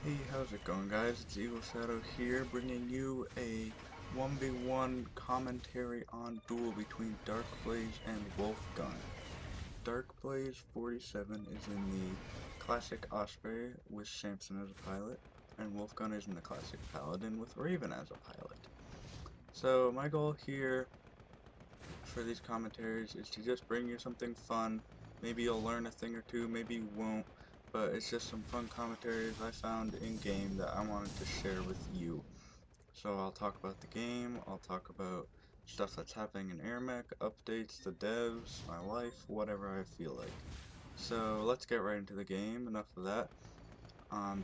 Hey, how's it going, guys? It's Eagle Shadow here, bringing you a 1v1 commentary on Duel between darkblaze and WolfGun. darkblaze47 is in the classic Osprey with Samson as a pilot, and WolfGun is in the classic Paladin with Raven as a pilot. So my goal here for these commentaries is to just bring you something fun. Maybe you'll learn a thing or two, maybe you won't, but it's just some fun commentaries I found in game that I wanted to share with you. So I'll talk about the game, I'll talk about stuff that's happening in Airmech, updates, the devs, my life, whatever I feel like. So let's get right into the game. Enough of that.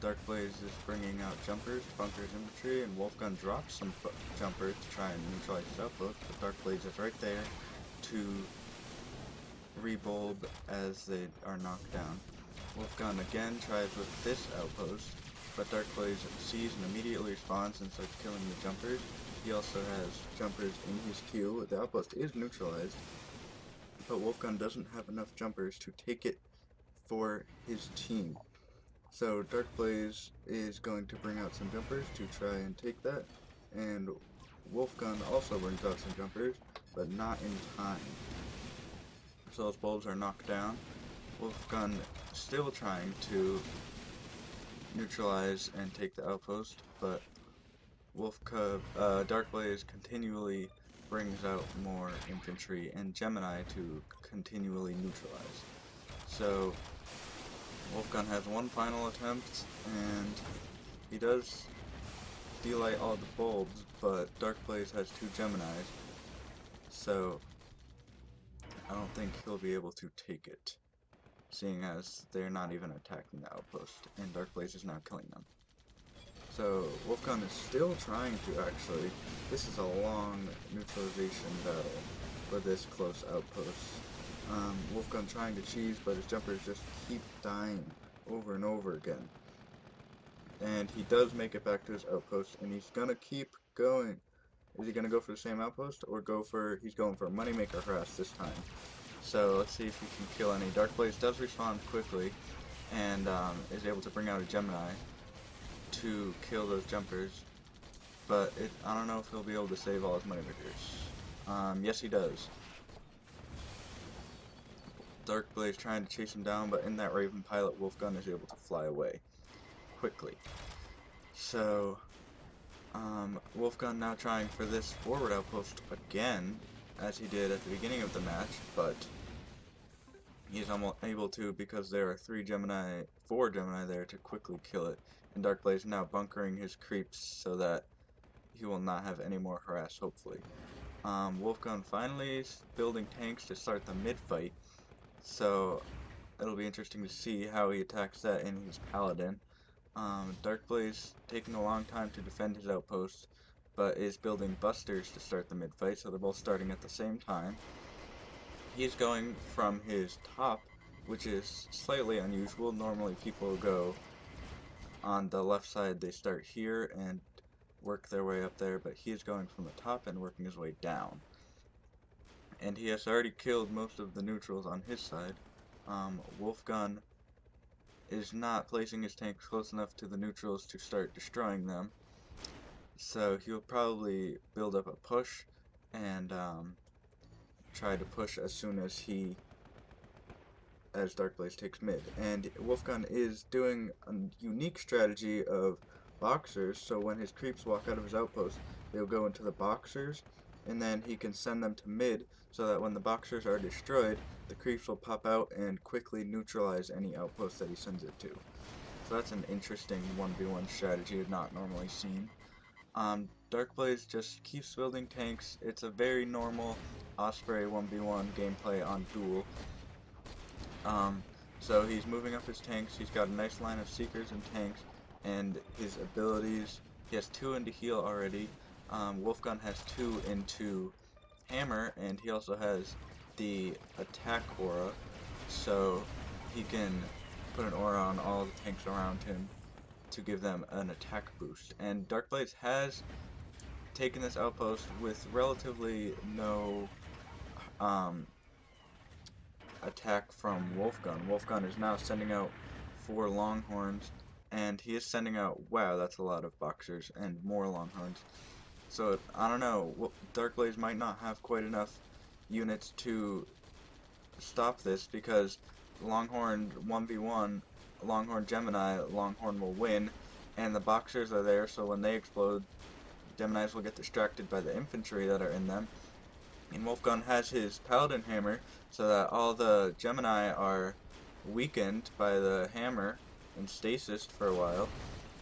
darkblaze is bringing out jumpers, bunkers, infantry, and WolfGun drops some jumpers to try and neutralize his outpost, but darkblaze is right there to rebulb as they are knocked down. WolfGun again tries with this outpost, but darkblaze sees and immediately responds and starts killing the jumpers. He also has jumpers in his queue. The outpost is neutralized, but WolfGun doesn't have enough jumpers to take it for his team. So darkblaze is going to bring out some jumpers to try and take that, and WolfGun also brings out some jumpers, but not in time. So those bulbs are knocked down. WolfGun still trying to neutralize and take the outpost, but darkblaze continually brings out more infantry and Gemini to continually neutralize. So WolfGun has one final attempt, and he does delight all the bulbs, but darkblaze has two Geminis, so I don't think he'll be able to take it, seeing as they're not even attacking the outpost, and darkblaze is now killing them. So WolfGun is still trying to actually. This is a long neutralization battle for this close outpost. WolfGun trying to cheese, but his jumpers just keep dying over and over again. And he does make it back to his outpost, and he's gonna keep going. Is he gonna go for the same outpost, or he's going for a moneymaker harass this time? So let's see if he can kill any. darkblaze does respond quickly, and is able to bring out a Gemini to kill those jumpers, but I don't know if he'll be able to save all his moneymakers. Yes, he does. darkblaze trying to chase him down, but in that Raven pilot, WolfGun is able to fly away quickly. So WolfGun now trying for this forward outpost again, as he did at the beginning of the match, but he's almost able to because there are four Gemini there to quickly kill it, and darkblaze now bunkering his creeps so that he will not have any more harass, hopefully. WolfGun finally is building tanks to start the mid-fight, so it'll be interesting to see how he attacks that in his Paladin. darkblaze taking a long time to defend his outpost, but is building busters to start the mid-fight, so they're both starting at the same time. He's going from his top, which is slightly unusual. Normally people go on the left side, they start here and work their way up there, but he is going from the top and working his way down. And he has already killed most of the neutrals on his side. WolfGun is not placing his tanks close enough to the neutrals to start destroying them, so he'll probably build up a push and try to push as soon as darkblaze takes mid. And WolfGun is doing a unique strategy of boxers, so when his creeps walk out of his outpost, they'll go into the boxers, and then he can send them to mid, so that when the boxers are destroyed, the creeps will pop out and quickly neutralize any outpost that he sends it to. So that's an interesting 1v1 strategy not normally seen. darkblaze just keeps building tanks. It's a very normal Osprey 1v1 gameplay on Duel. So he's moving up his tanks. He's got a nice line of Seekers and tanks, and his abilities, he has 2 into heal already. WolfGun has 2 into hammer, and he also has the attack aura, so he can put an aura on all the tanks around him to give them an attack boost. And darkblaze has taken this outpost with relatively no attack from WolfGun. WolfGun is now sending out 4 Longhorns and he is sending out, wow, that's a lot of boxers and more longhorns. So I don't know, darkblaze might not have quite enough units to stop this, because longhorn 1v1, longhorn Gemini, longhorn will win, and the boxers are there, so when they explode, Geminis will get distracted by the infantry that are in them. And WolfGun has his Paladin Hammer, so that all the Gemini are weakened by the hammer and stasis for a while.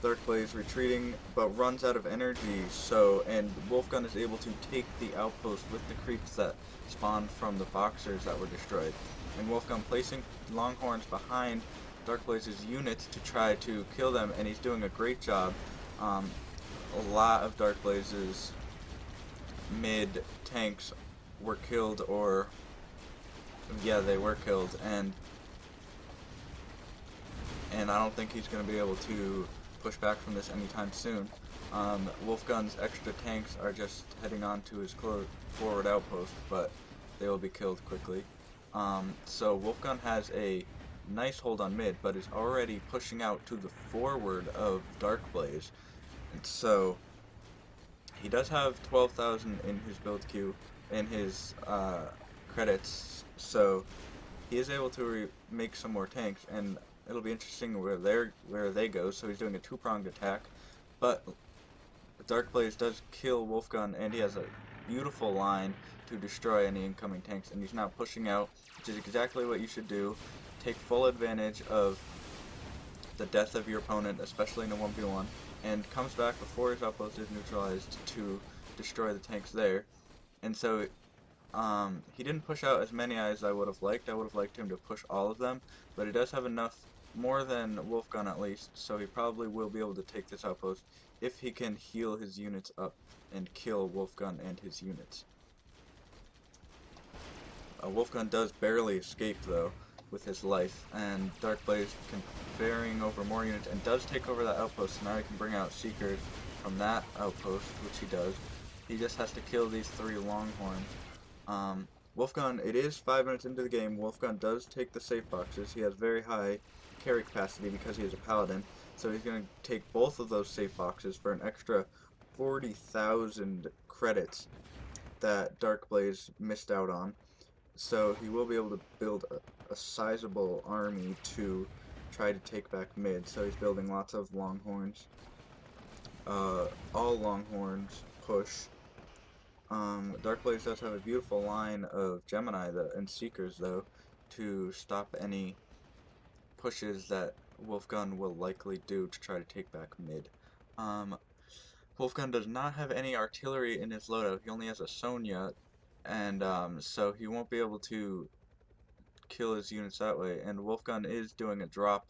darkblaze retreating, but runs out of energy, and WolfGun is able to take the outpost with the creeps that spawned from the boxers that were destroyed. And WolfGun placing longhorns behind darkblaze's units to try to kill them, and he's doing a great job. A lot of darkblaze's mid tanks were killed, or yeah, they were killed, and I don't think he's going to be able to push back from this anytime soon. WolfGun's extra tanks are just heading on to his forward outpost, but they will be killed quickly. So WolfGun has a nice hold on mid, but is already pushing out to the forward of darkblaze. And so he does have 12,000 in his build queue, in his credits, so he is able to make some more tanks, and it'll be interesting where they go. So he's doing a two-pronged attack, but darkblaze does kill WolfGun, and he has a beautiful line to destroy any incoming tanks, and he's now pushing out, which is exactly what you should do. Take full advantage of the death of your opponent, especially in a 1v1, and comes back before his outpost is neutralized to destroy the tanks there. And so he didn't push out as many as I would have liked. I would have liked him to push all of them, but he does have enough, more than WolfGun at least, so he probably will be able to take this outpost if he can heal his units up and kill WolfGun and his units. WolfGun does barely escape though with his life, and darkblaze can varying over more units and does take over that outpost, so now he can bring out Seekers from that outpost, which he does. He just has to kill these 3 longhorns. WolfGun, it is 5 minutes into the game. WolfGun does take the safe boxes. He has very high carry capacity because he is a paladin, so he's going to take both of those safe boxes for an extra 40,000 credits that darkblaze missed out on. So he will be able to build a sizable army to try to take back mid. So he's building lots of longhorns. All longhorns push. darkblaze does have a beautiful line of Gemini and Seekers though to stop any pushes that WolfGun will likely do to try to take back mid. WolfGun does not have any artillery in his loadout. He only has a Sonya, and so he won't be able to kill his units that way. And WolfGun is doing a drop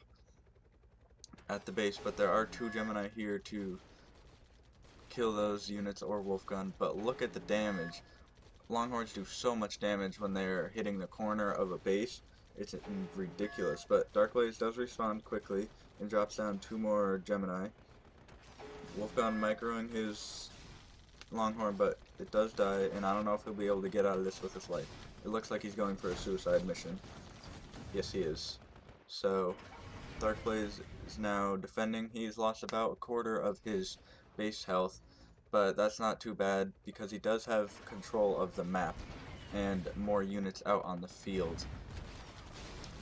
at the base, but there are 2 Gemini here to kill those units or WolfGun. But look at the damage. Longhorns do so much damage when they're hitting the corner of a base. It's ridiculous. But darkblaze does respond quickly and drops down 2 more Gemini. WolfGun microing his longhorn, but it does die, and I don't know if he'll be able to get out of this with his life. It looks like he's going for a suicide mission. Yes, he is. So darkblaze is now defending. He's lost about a quarter of his base health, but that's not too bad because he does have control of the map and more units out on the field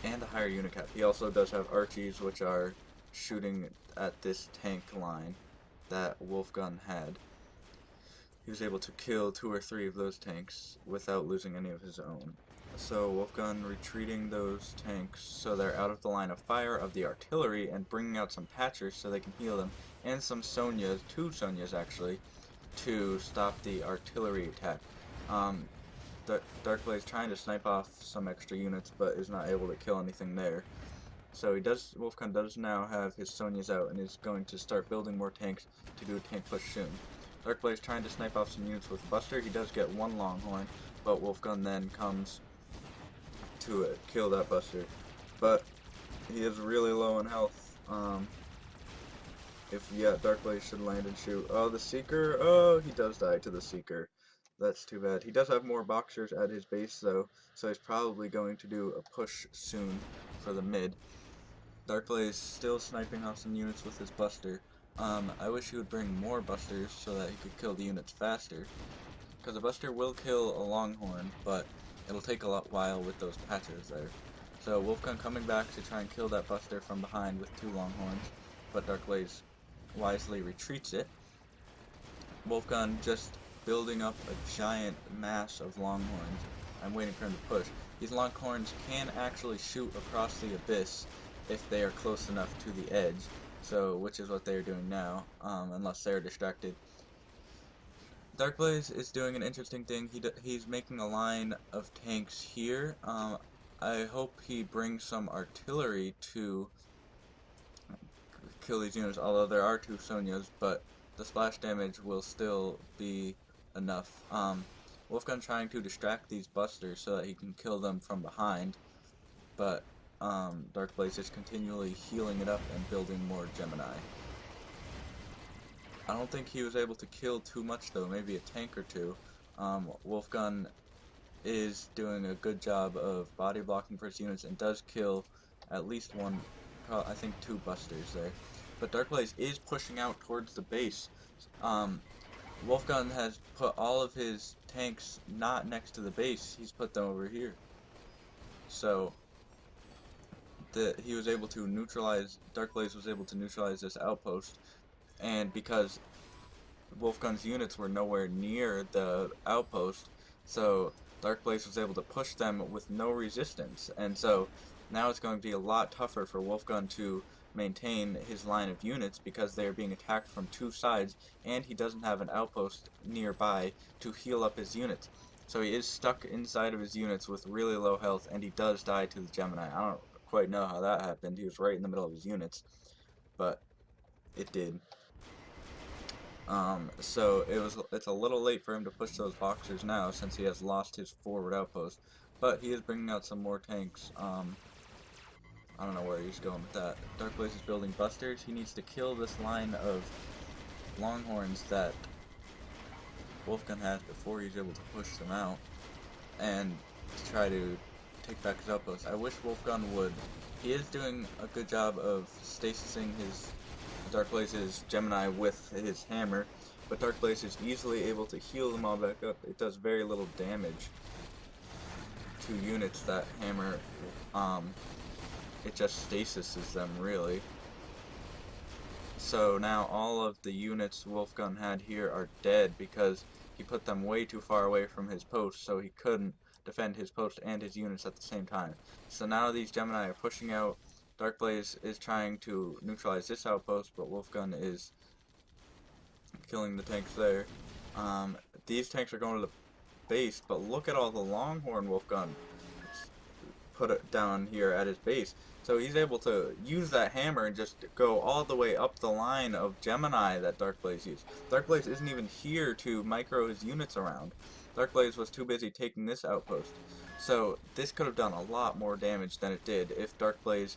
and a higher unit cap. He also does have Archies, which are shooting at this tank line that WolfGun had. He was able to kill 2 or 3 of those tanks without losing any of his own. So WolfGun retreating those tanks so they're out of the line of fire of the artillery, and bringing out some patchers so they can heal them, and some Sonyas, 2 Sonyas actually, to stop the artillery attack. darkblaze trying to snipe off some extra units, but is not able to kill anything there. So WolfGun does now have his Sonyas out and is going to start building more tanks to do a tank push soon. darkblaze trying to snipe off some units with Buster. He does get 1 longhorn, but WolfGun then comes to kill that Buster. But he is really low in health. darkblaze should land and shoot. Oh, the Seeker. Oh, he does die to the Seeker. That's too bad. He does have more boxers at his base though, so he's probably going to do a push soon for the mid. Darkblaze still sniping off some units with his buster. I wish he would bring more busters so that he could kill the units faster. Because a buster will kill a longhorn, but it'll take a while with those patches there. So WolfGun coming back to try and kill that buster from behind with 2 longhorns, but Darkblaze wisely retreats it. WolfGun just building up a giant mass of longhorns. I'm waiting for him to push. These longhorns can actually shoot across the abyss if they are close enough to the edge, so which is what they're doing now, unless they're distracted. Darkblaze is doing an interesting thing. He's making a line of tanks here. I hope he brings some artillery to kill these units, although there are 2 Sonyas, but the splash damage will still be enough. WolfGun trying to distract these busters so that he can kill them from behind, but Darkblaze is continually healing it up and building more Gemini. I don't think he was able to kill too much though, maybe a tank or 2. WolfGun is doing a good job of body blocking for his units and does kill at least 1, I think 2 busters there. But Darkblaze is pushing out towards the base. WolfGun has put all of his tanks not next to the base, he's put them over here. So he was able to neutralize, Darkblaze was able to neutralize this outpost, and because WolfGun's units were nowhere near the outpost, so Darkblaze was able to push them with no resistance, and so now it's going to be a lot tougher for WolfGun to maintain his line of units because they are being attacked from 2 sides, and he doesn't have an outpost nearby to heal up his units. So he is stuck inside of his units with really low health, and he does die to the Gemini. I don't quite know how that happened. He was right in the middle of his units, but it did. So it's a little late for him to push those boxers now since he has lost his forward outpost, but he is bringing out some more tanks. I don't know where he's going with that. Darkblaze is building busters. He needs to kill this line of longhorns that WolfGun has before he's able to push them out and to try to take back his outpost. I wish WolfGun would. He is doing a good job of stasising his Darkblaze's Gemini with his hammer, but Darkblaze is easily able to heal them all back up. It does very little damage to units, that hammer. It just stasises them, really. So now all of the units WolfGun had here are dead because he put them way too far away from his post, so he couldn't defend his post and his units at the same time. So now these Gemini are pushing out. Darkblaze is trying to neutralize this outpost, but WolfGun is killing the tanks there. These tanks are going to the base, but look at all the Longhorn WolfGun put it down here at his base. So he's able to use that hammer and just go all the way up the line of Gemini that Darkblaze used. Darkblaze isn't even here to micro his units around. Darkblaze was too busy taking this outpost. So this could have done a lot more damage than it did if Darkblaze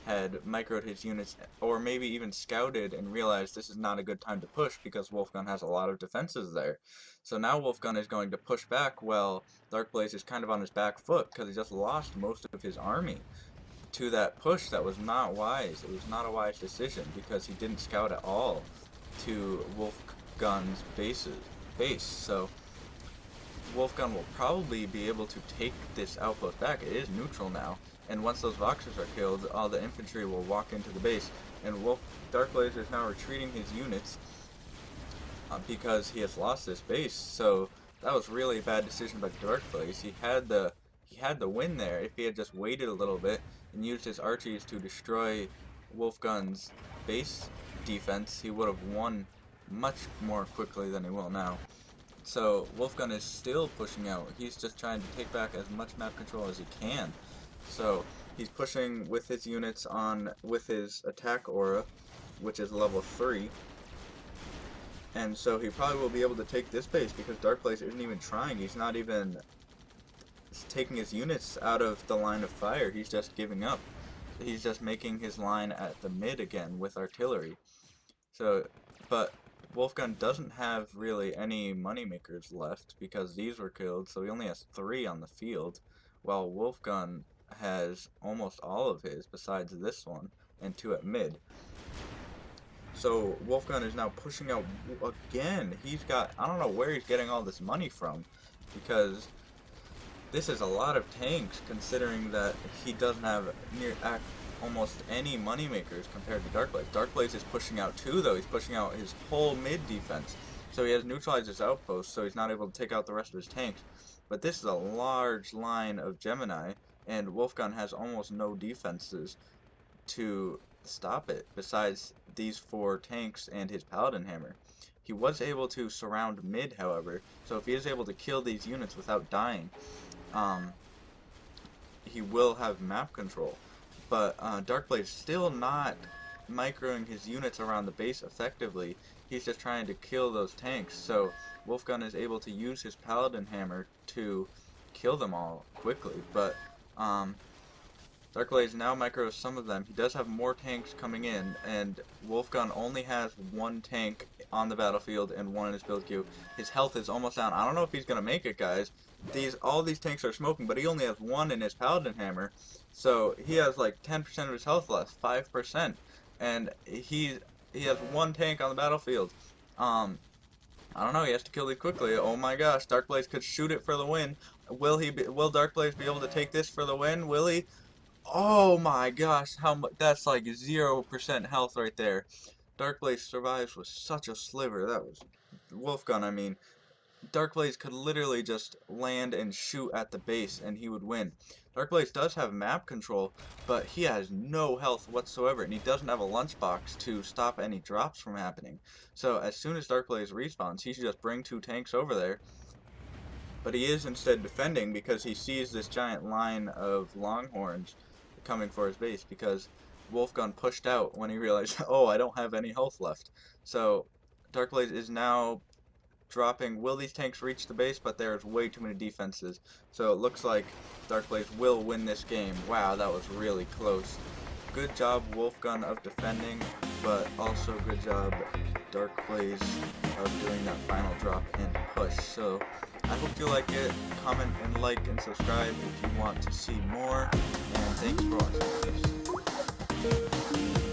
had microed his units, or maybe even scouted and realized this is not a good time to push because WolfGun has a lot of defenses there. So now WolfGun is going to push back while Darkblaze is kind of on his back foot because he just lost most of his army to that push that was not wise. It was not a wise decision because he didn't scout at all to WolfGun's base. So WolfGun will probably be able to take this outpost back. It is neutral now, and once those Voxers are killed, all the infantry will walk into the base, and Darkblaze is now retreating his units because he has lost this base. So that was really a bad decision by Darkblaze. He had the win there if he had just waited a little bit and used his archers to destroy WolfGun's base defense. He would have won much more quickly than he will now. So WolfGun is still pushing out. He's just trying to take back as much map control as he can. So he's pushing with his units with his attack aura, which is level 3. And so he probably will be able to take this base because Darkblaze isn't even trying. He's not even taking his units out of the line of fire. He's just giving up. He's just making his line at the mid again with artillery. So, but WolfGun doesn't have really any moneymakers left because these were killed, so he only has 3 on the field, while WolfGun has almost all of his besides this one. and 2 at mid. So WolfGun is now pushing out again. He's got, I don't know where he's getting all this money from, because this is a lot of tanks considering that he doesn't have almost any money makers compared to darkblaze. Darkblaze is pushing out 2 though. He's pushing out his whole mid defense. So he has neutralized his outpost, so he's not able to take out the rest of his tanks. But this is a large line of Gemini, and WolfGun has almost no defenses to stop it besides these 4 tanks and his paladin hammer. He was able to surround mid, however, so if he is able to kill these units without dying, he will have map control. But Darkblaze still not microing his units around the base effectively. He's just trying to kill those tanks, so WolfGun is able to use his paladin hammer to kill them all quickly. But Darkblaze now micros some of them. He does have more tanks coming in, and WolfGun only has 1 tank on the battlefield and 1 in his build queue. His health is almost down. I don't know if he's gonna make it, guys. All these tanks are smoking, but he only has 1 in his paladin hammer, so he has like 10% of his health left, 5%, and he has 1 tank on the battlefield. I don't know. He has to kill these quickly. Oh my gosh, Darkblaze could shoot it for the win. Will Darkblaze be able to take this for the win? Will he? Oh my gosh, how much? That's like 0% health right there. Darkblaze survives with such a sliver. That was WolfGun, I mean. Darkblaze could literally just land and shoot at the base and he would win. Darkblaze does have map control, but he has no health whatsoever, and he doesn't have a lunchbox to stop any drops from happening. So as soon as Darkblaze respawns, he should just bring 2 tanks over there. But he is instead defending because he sees this giant line of Longhorns coming for his base, because WolfGun pushed out when he realized, oh, I don't have any health left. So Darkblaze is now dropping. Will these tanks reach the base? But there's way too many defenses. So it looks like Darkblaze will win this game. Wow, that was really close. Good job, WolfGun, of defending, but also good job, Darkblaze, of doing that final drop and push. So I hope you like it. Comment and like and subscribe if you want to see more. And thanks for watching.